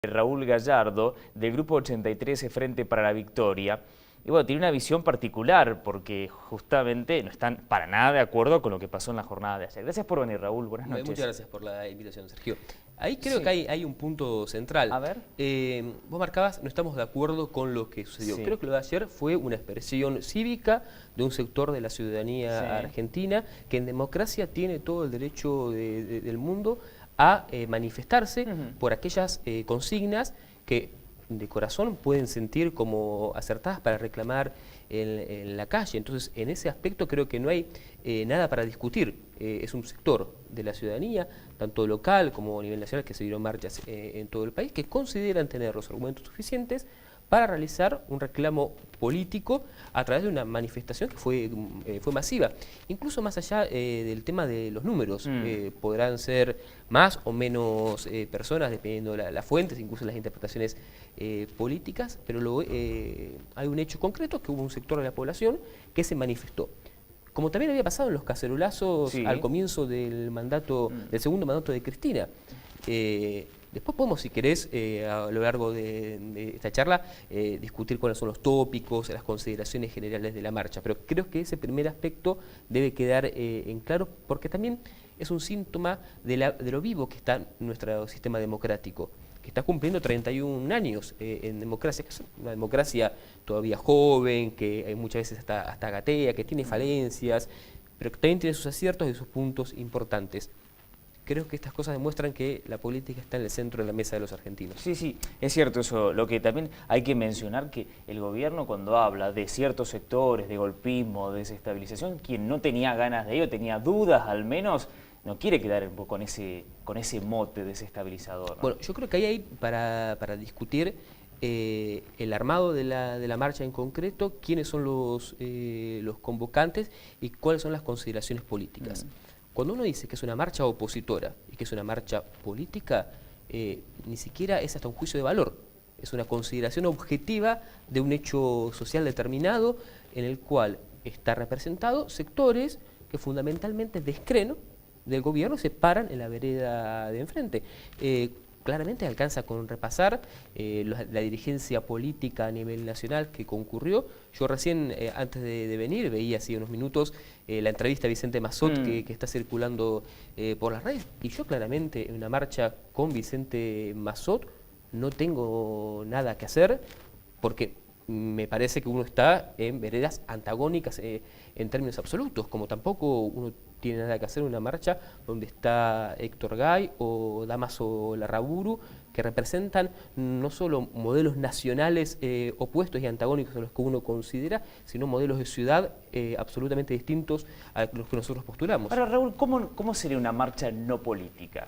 Raúl Gallardo, del Grupo 83 Frente para la Victoria. Y bueno, tiene una visión particular porque justamente no están para nada de acuerdo con lo que pasó en la jornada de ayer. Gracias por venir, Raúl. Buenas noches. Muchas gracias por la invitación, Sergio. Ahí creo Sí. que hay un punto central. A ver. Vos marcabas, no estamos de acuerdo con lo que sucedió. Sí. Creo que lo de ayer fue una expresión cívica de un sector de la ciudadanía Sí. argentina que en democracia tiene todo el derecho del mundo a manifestarse por aquellas consignas que de corazón pueden sentir como acertadas para reclamar en la calle. Entonces, en ese aspecto creo que no hay nada para discutir. Es un sector de la ciudadanía, tanto local como a nivel nacional, que se dieron marchas en todo el país, que consideran tener los argumentos suficientes para realizar un reclamo político a través de una manifestación que fue masiva. Incluso más allá del tema de los números, podrán ser más o menos personas, dependiendo de las fuentes, incluso las interpretaciones políticas, pero hay un hecho concreto, que hubo un sector de la población que se manifestó. Como también había pasado en los cacerolazos al comienzo del segundo mandato de Cristina. Después podemos, si querés, a lo largo de esta charla, discutir cuáles son los tópicos, las consideraciones generales de la marcha. Pero creo que ese primer aspecto debe quedar en claro, porque también es un síntoma de lo vivo que está nuestro sistema democrático, que está cumpliendo 31 años en democracia, que es una democracia todavía joven, que muchas veces hasta gatea, que tiene falencias, pero que también tiene sus aciertos y sus puntos importantes. Creo que estas cosas demuestran que la política está en el centro de la mesa de los argentinos. Sí, sí, es cierto eso. Lo que también hay que mencionar, que el gobierno, cuando habla de ciertos sectores, de golpismo, de desestabilización, quien no tenía ganas de ello, tenía dudas al menos, no quiere quedar con ese mote desestabilizador, ¿no? Bueno, yo creo que ahí hay para discutir el armado de la marcha en concreto, quiénes son los convocantes y cuáles son las consideraciones políticas. Cuando uno dice que es una marcha opositora y que es una marcha política, ni siquiera es hasta un juicio de valor. Es una consideración objetiva de un hecho social determinado en el cual está representado sectores que fundamentalmente descreen del gobierno, se paran en la vereda de enfrente. Claramente alcanza con repasar la dirigencia política a nivel nacional que concurrió. Yo recién, antes de venir, veía hace unos minutos la entrevista a Vicente Massot que está circulando por las redes, y yo claramente en una marcha con Vicente Massot no tengo nada que hacer, porque me parece que uno está en veredas antagónicas en términos absolutos, como tampoco uno tiene nada que hacer en una marcha donde está Héctor Gay o Dámaso Larraburu, que representan no solo modelos nacionales opuestos y antagónicos a los que uno considera, sino modelos de ciudad absolutamente distintos a los que nosotros postulamos. Ahora, Raúl, ¿cómo sería una marcha no política?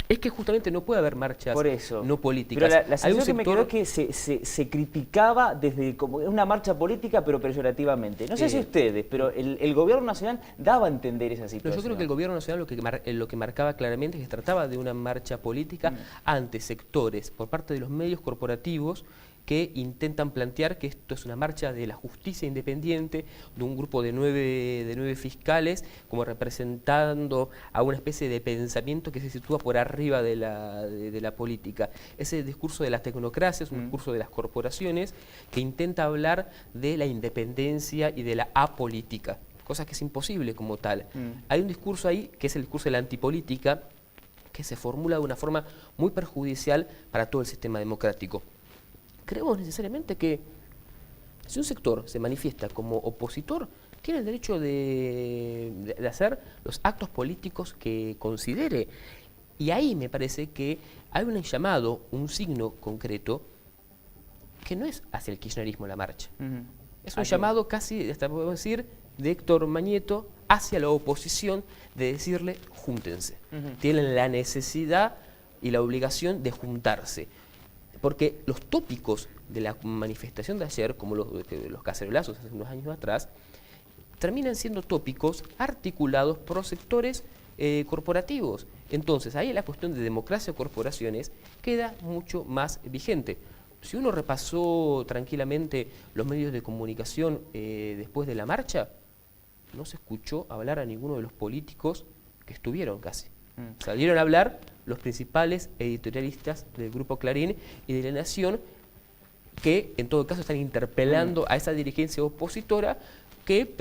Es que justamente no puede haber marchas no políticas. Pero la sensación que me quedó es que se criticaba desde como una marcha política, pero peyorativamente. No sé si ustedes, pero el gobierno nacional daba a entender esa situación. No, yo creo que el gobierno nacional lo que marcaba claramente es que se trataba de una marcha política ante sectores por parte de los medios corporativos que intentan plantear que esto es una marcha de la justicia independiente, de un grupo de nueve fiscales, como representando a una especie de pensamiento que se sitúa por arriba de la política. Ese discurso de las tecnocracias, un discurso de las corporaciones, que intenta hablar de la independencia y de la apolítica, cosa que es imposible como tal. Hay un discurso ahí, que es el discurso de la antipolítica, que se formula de una forma muy perjudicial para todo el sistema democrático. Creemos necesariamente que si un sector se manifiesta como opositor, tiene el derecho de hacer los actos políticos que considere. Y ahí me parece que hay un llamado, un signo concreto, que no es hacia el kirchnerismo la marcha. Es un llamado casi, hasta podemos decir, de Héctor Mañeto hacia la oposición, de decirle, júntense. Tienen la necesidad y la obligación de juntarse. Porque los tópicos de la manifestación de ayer, como los cacerolazos hace unos años atrás, terminan siendo tópicos articulados por sectores corporativos. Entonces, ahí la cuestión de democracia o corporaciones queda mucho más vigente. Si uno repasó tranquilamente los medios de comunicación después de la marcha, no se escuchó hablar a ninguno de los políticos que estuvieron casi. Salieron a hablar los principales editorialistas del Grupo Clarín y de La Nación, que en todo caso están interpelando a esa dirigencia opositora que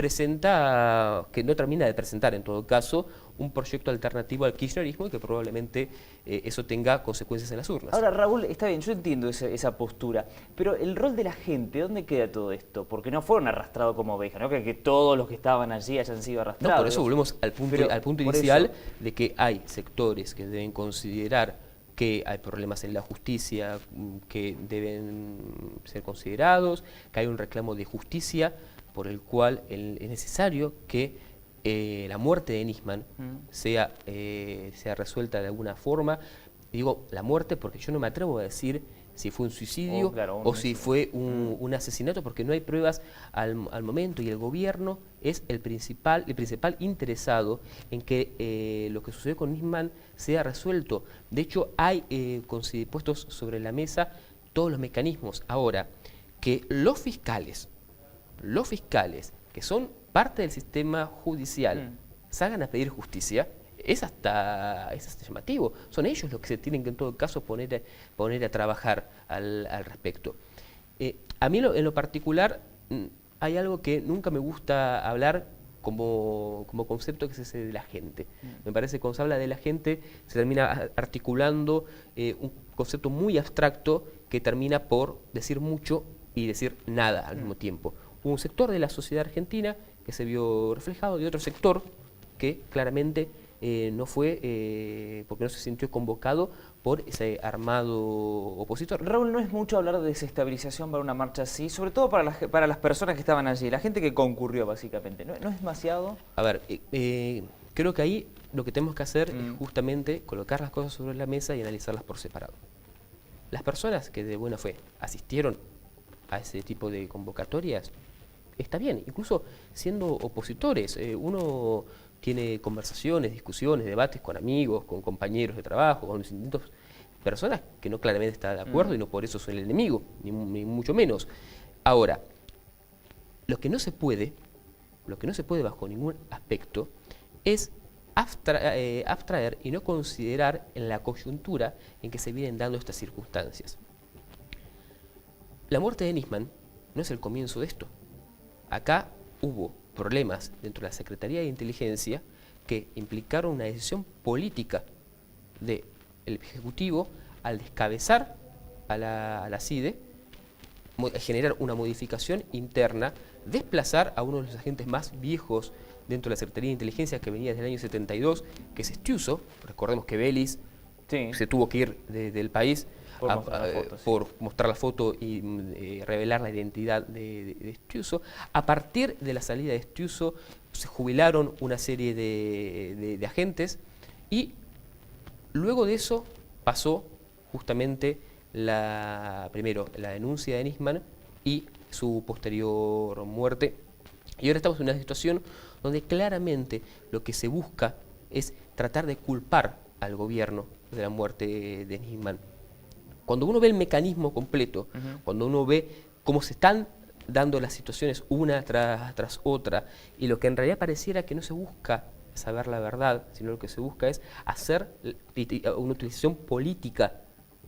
no termina de presentar en todo caso un proyecto alternativo al kirchnerismo y que probablemente eso tenga consecuencias en las urnas. Ahora, Raúl, está bien, yo entiendo esa postura, pero el rol de la gente, ¿dónde queda todo esto? Porque no fueron arrastrados como ovejas, no creo que todos los que estaban allí hayan sido arrastrados. No, por eso volvemos al punto inicial de que hay sectores que deben considerar que hay problemas en la justicia que deben ser considerados, que hay un reclamo de justicia por el cual es necesario que la muerte de Nisman sea resuelta de alguna forma. Digo la muerte porque yo no me atrevo a decir si fue un suicidio o si fue un asesinato, porque no hay pruebas al momento, y el gobierno es el principal interesado en que lo que sucedió con Nisman sea resuelto. De hecho, hay puestos sobre la mesa todos los mecanismos. Ahora, que los fiscales que son parte del sistema judicial salgan a pedir justicia, es hasta llamativo. Son ellos los que se tienen que en todo caso poner a trabajar al respecto. A mí en lo particular hay algo que nunca me gusta hablar como concepto, que es ese de la gente. Me parece que cuando se habla de la gente se termina articulando un concepto muy abstracto que termina por decir mucho y decir nada al mismo tiempo. Un sector de la sociedad argentina que se vio reflejado y otro sector que claramente no fue porque no se sintió convocado por ese armado opositor. Raúl, no es mucho hablar de desestabilización para una marcha así, sobre todo para las personas que estaban allí, la gente que concurrió básicamente. ¿No es demasiado? A ver, creo que ahí lo que tenemos que hacer es justamente colocar las cosas sobre la mesa y analizarlas por separado. Las personas que de buena fe asistieron a ese tipo de convocatorias, está bien, incluso siendo opositores, uno tiene conversaciones, discusiones, debates con amigos, con compañeros de trabajo, con distintas personas que no claramente están de acuerdo y no por eso son el enemigo, ni mucho menos. Ahora, lo que no se puede bajo ningún aspecto es abstraer y no considerar en la coyuntura en que se vienen dando estas circunstancias. La muerte de Nisman no es el comienzo de esto. Acá hubo problemas dentro de la Secretaría de Inteligencia que implicaron una decisión política del Ejecutivo al descabezar a la CIDE, generar una modificación interna, desplazar a uno de los agentes más viejos dentro de la Secretaría de Inteligencia, que venía desde el año 72, que es Estiuso. Recordemos que Vélez se tuvo que ir del país por mostrar la foto y revelar la identidad de Estiuso. A partir de la salida de Estiuso se jubilaron una serie de agentes y luego de eso pasó justamente primero la denuncia de Nisman y su posterior muerte. Y ahora estamos en una situación donde claramente lo que se busca es tratar de culpar al gobierno de la muerte de Nisman. Cuando uno ve el mecanismo completo, cuando uno ve cómo se están dando las situaciones una tras otra, y lo que en realidad pareciera que no se busca saber la verdad, sino lo que se busca es hacer una utilización política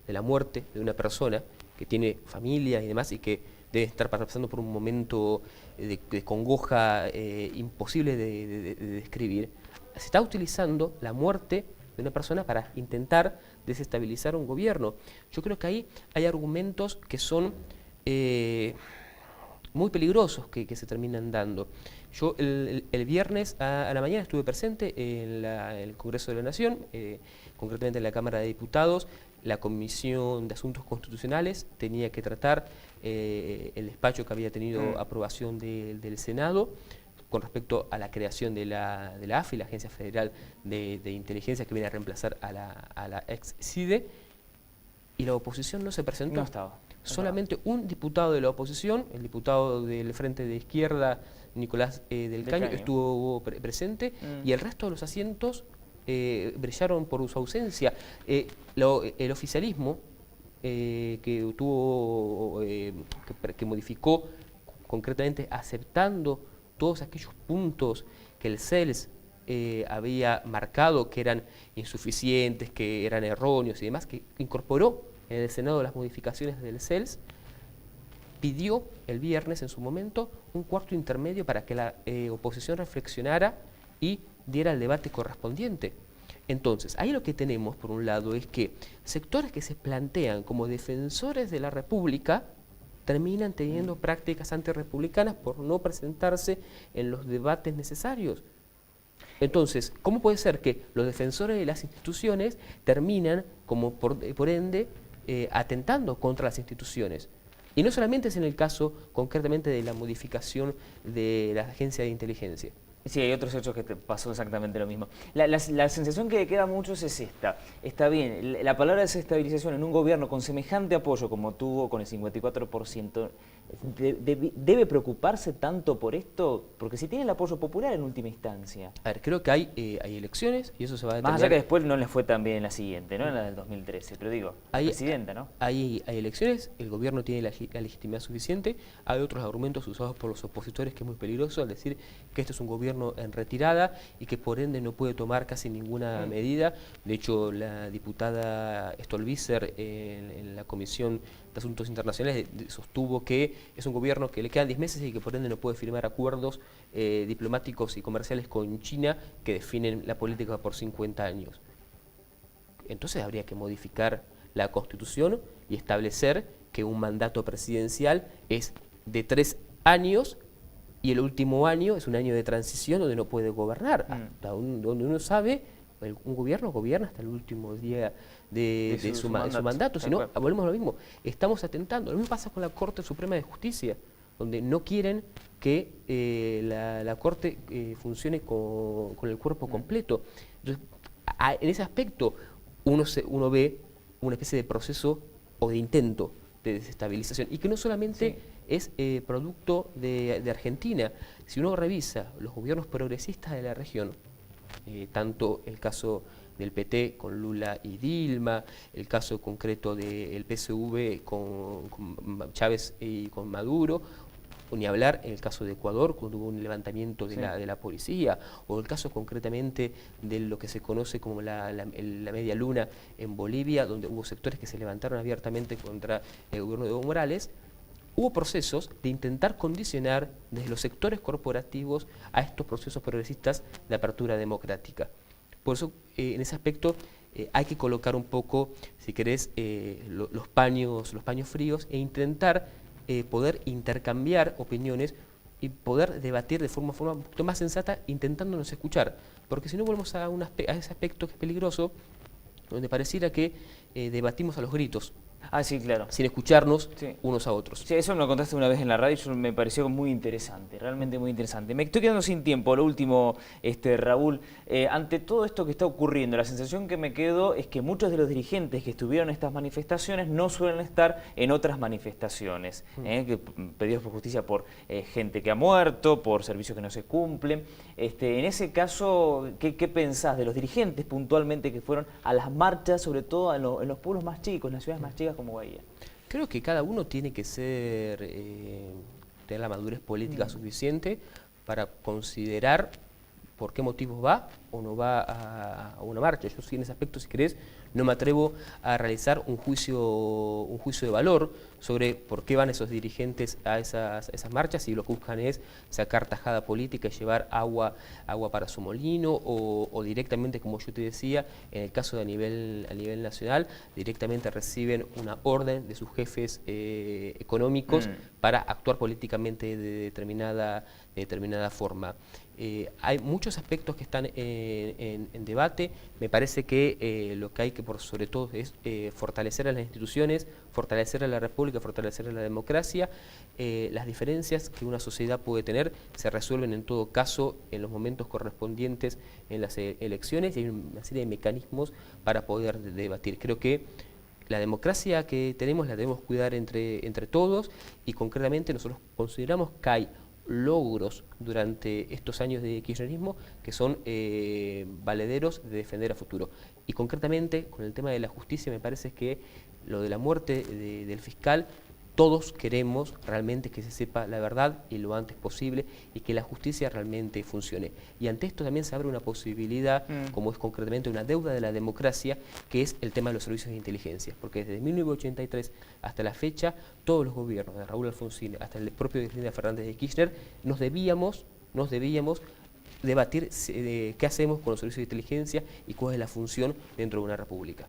de la muerte de una persona que tiene familia y demás y que debe estar pasando por un momento de congoja imposible de describir. Se está utilizando la muerte de una persona para intentar desestabilizar un gobierno. Yo creo que ahí hay argumentos que son muy peligrosos que se terminan dando. Yo el viernes a la mañana estuve presente en el Congreso de la Nación, concretamente en la Cámara de Diputados. La Comisión de Asuntos Constitucionales tenía que tratar el despacho que había tenido aprobación del Senado con respecto a la creación de la AFI, la Agencia Federal de Inteligencia, que viene a reemplazar a la ex-CIDE, y la oposición no se presentó. No estaba. Solamente un diputado de la oposición, el diputado del Frente de Izquierda, Nicolás del Caño, estuvo presente, y el resto de los asientos brillaron por su ausencia. El oficialismo que modificó concretamente aceptando todos aquellos puntos que el CELS había marcado que eran insuficientes, que eran erróneos y demás, que incorporó en el Senado las modificaciones del CELS, pidió el viernes en su momento un cuarto intermedio para que la oposición reflexionara y diera el debate correspondiente. Entonces, ahí lo que tenemos, por un lado, es que sectores que se plantean como defensores de la República terminan teniendo prácticas antirrepublicanas por no presentarse en los debates necesarios. Entonces, ¿cómo puede ser que los defensores de las instituciones terminan, como por ende, atentando contra las instituciones? Y no solamente es en el caso concretamente de la modificación de la agencia de inteligencia. Sí, hay otros hechos que te pasó exactamente lo mismo. La sensación que queda a muchos es esta. Está bien, la palabra desestabilización en un gobierno con semejante apoyo como tuvo con el 54%, ¿debe preocuparse tanto por esto? Porque si tiene el apoyo popular en última instancia. A ver, creo que hay elecciones y eso se va a determinar. Más allá que después no les fue tan bien en la siguiente, ¿no? En la del 2013, pero digo, presidenta, ¿no? Hay elecciones, el gobierno tiene la legitimidad suficiente, hay otros argumentos usados por los opositores que es muy peligroso, al decir que este es un gobierno en retirada y que por ende no puede tomar casi ninguna medida. De hecho, la diputada Stolbizer en la Comisión de Asuntos Internacionales sostuvo que es un gobierno que le quedan 10 meses y que por ende no puede firmar acuerdos diplomáticos y comerciales con China que definen la política por 50 años. Entonces habría que modificar la Constitución y establecer que un mandato presidencial es de 3 años y el último año es un año de transición donde no puede gobernar, donde uno sabe, un gobierno gobierna hasta el último día de su mandato, si no, volvemos a lo mismo, estamos atentando. Lo mismo pasa con la Corte Suprema de Justicia, donde no quieren que la Corte funcione con el cuerpo completo. Entonces, en ese aspecto uno ve una especie de proceso o de intento de desestabilización, y que no solamente es producto de Argentina. Si uno revisa los gobiernos progresistas de la región, tanto el caso del PT con Lula y Dilma, el caso concreto del PSV con Chávez y con Maduro, o ni hablar en el caso de Ecuador, cuando hubo un levantamiento de la policía, o el caso concretamente de lo que se conoce como la media luna en Bolivia, donde hubo sectores que se levantaron abiertamente contra el gobierno de Evo Morales. Hubo procesos de intentar condicionar desde los sectores corporativos a estos procesos progresistas de apertura democrática. Por eso, en ese aspecto, hay que colocar un poco, si querés, los paños fríos e intentar poder intercambiar opiniones y poder debatir de forma un poquito más sensata, intentándonos escuchar. Porque si no volvemos a ese aspecto que es peligroso, donde pareciera que debatimos a los gritos. Ah, sí, claro. Sin escucharnos unos a otros. Sí, eso me lo contaste una vez en la radio y me pareció muy interesante, realmente muy interesante. Me estoy quedando sin tiempo, lo último, Raúl. Ante todo esto que está ocurriendo, la sensación que me quedo es que muchos de los dirigentes que estuvieron en estas manifestaciones no suelen estar en otras manifestaciones, que pedidos por justicia por gente que ha muerto, por servicios que no se cumplen. En ese caso, ¿qué pensás de los dirigentes puntualmente que fueron a las marchas, sobre todo en los pueblos más chicos, en las ciudades más chicas como Bahía? Creo que cada uno tiene que tener la madurez política suficiente para considerar por qué motivos va o no va a una marcha. Yo sí, en ese aspecto, si querés, no me atrevo a realizar un juicio de valor sobre por qué van esos dirigentes a esas marchas, si lo que buscan es sacar tajada política y llevar agua para su molino, o directamente, como yo te decía, en el caso de a nivel nacional, directamente reciben una orden de sus jefes económicos para actuar políticamente de determinada forma. Hay muchos aspectos que están en debate. Me parece que lo que hay que, por sobre todo, es fortalecer a las instituciones, fortalecer a la República, fortalecer a la democracia. Las diferencias que una sociedad puede tener se resuelven en todo caso en los momentos correspondientes en las elecciones, y hay una serie de mecanismos para poder debatir. Creo que la democracia que tenemos la debemos cuidar entre todos, y concretamente nosotros consideramos que hay logros durante estos años de kirchnerismo que son valederos de defender a futuro. Y concretamente con el tema de la justicia, me parece que lo de la muerte del fiscal todos queremos realmente que se sepa la verdad y lo antes posible y que la justicia realmente funcione. Y ante esto también se abre una posibilidad, como es concretamente una deuda de la democracia, que es el tema de los servicios de inteligencia. Porque desde 1983 hasta la fecha, todos los gobiernos, de Raúl Alfonsín hasta el propio Cristina Fernández de Kirchner, nos debíamos debatir qué hacemos con los servicios de inteligencia y cuál es la función dentro de una república.